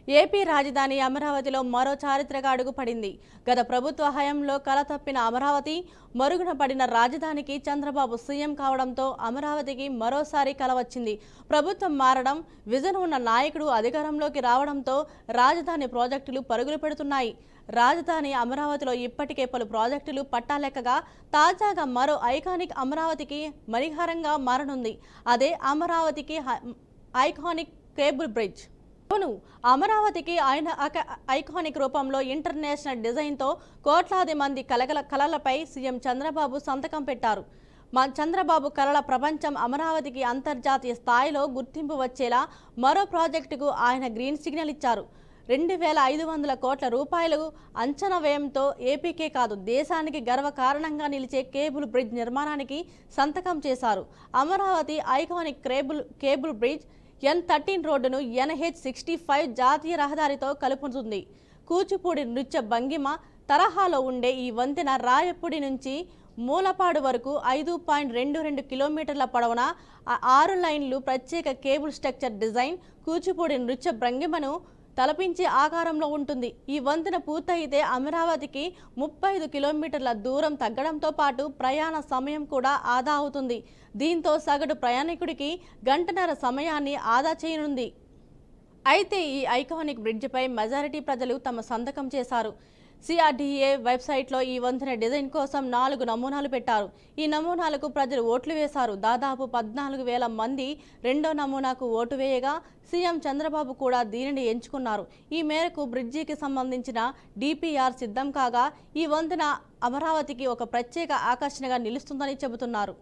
AP రాజధాని అమరావతిలో మరో చారిత్రక అడుగు పడింది. గత ప్రభుత్వ హయాంలో కల తప్పిన అమరావతి, మరుగున పడిన రాజధానికి చంద్రబాబు సీఎం కావడంతో అమరావతికి మరోసారి కల వచ్చింది. ప్రభుత్వం మారడం, విజన్ ఉన్న నాయకుడు అధికారంలోకి రావడంతో రాజధాని ప్రాజెక్టులు పరుగులు పెడుతున్నాయి. రాజధాని అమరావతిలో ఇప్పటికే పలు ప్రాజెక్టులు పట్టాలెక్కగా తాజాగా మరో ఐకానిక్ అమరావతికి మణిహారంగా మారనుంది. అదే అమరావతికి ఐకానిక్ కేబుల్ బ్రిడ్జ్. అవును, అమరావతికి ఆయన ఐకానిక్ రూపంలో ఇంటర్నేషనల్ డిజైన్తో కోట్లాది మంది కలలపై సీఎం చంద్రబాబు సంతకం పెట్టారు. చంద్రబాబు కలల ప్రపంచం అమరావతికి అంతర్జాతీయ స్థాయిలో గుర్తింపు వచ్చేలా మరో ప్రాజెక్టుకు ఆయన గ్రీన్ సిగ్నల్ ఇచ్చారు. 2500 కోట్ల రూపాయలు అంచనా వ్యయంతో ఏపీకే కాదు దేశానికి గర్వకారణంగా నిలిచే కేబుల్ బ్రిడ్జ్ నిర్మాణానికి సంతకం చేశారు. Amaravati iconic cable bridge N13 రోడ్డును NH65 జాతీయ రహదారితో కలుపుతుంది. కూచిపూడి నృత్య భంగిమ తరహాలో ఉండే ఈ వంతెన రాయపూడి నుంచి మూలపాడు వరకు 5.22 కిలోమీటర్ల పొడవున 6 లైన్లు ప్రత్యేక కేబుల్ స్ట్రక్చర్ డిజైన్ కూచిపూడి నృత్య భంగిమను తలపించే ఆకారంలో ఉంటుంది. ఈ వంతెన పూర్తయితే అమరావతికి 35 కిలోమీటర్ల దూరం తగ్గడంతో పాటు ప్రయాణ సమయం కూడా ఆదా అవుతుంది. దీంతో సగటు ప్రయాణికుడికి గంటన్నర సమయాన్ని ఆదా చేయనుంది. అయితే ఈ ఐకానిక్ బ్రిడ్జిపై మెజారిటీ ప్రజలు తమ సంతకం చేశారు. CRDA వెబ్సైట్లో ఈ వంతెన డిజైన్ కోసం 4 నమూనాలు పెట్టారు. ఈ నమూనాలకు ప్రజలు ఓట్లు వేశారు. దాదాపు 14,000 మంది రెండో నమూనాకు ఓటు వేయగా సీఎం చంద్రబాబు కూడా దీనిని ఎంచుకున్నారు. ఈ మేరకు బ్రిడ్జికి సంబంధించిన DPR సిద్ధం కాగా ఈ వంతెన అమరావతికి ఒక ప్రత్యేక ఆకర్షణగా నిలుస్తుందని చెబుతున్నారు.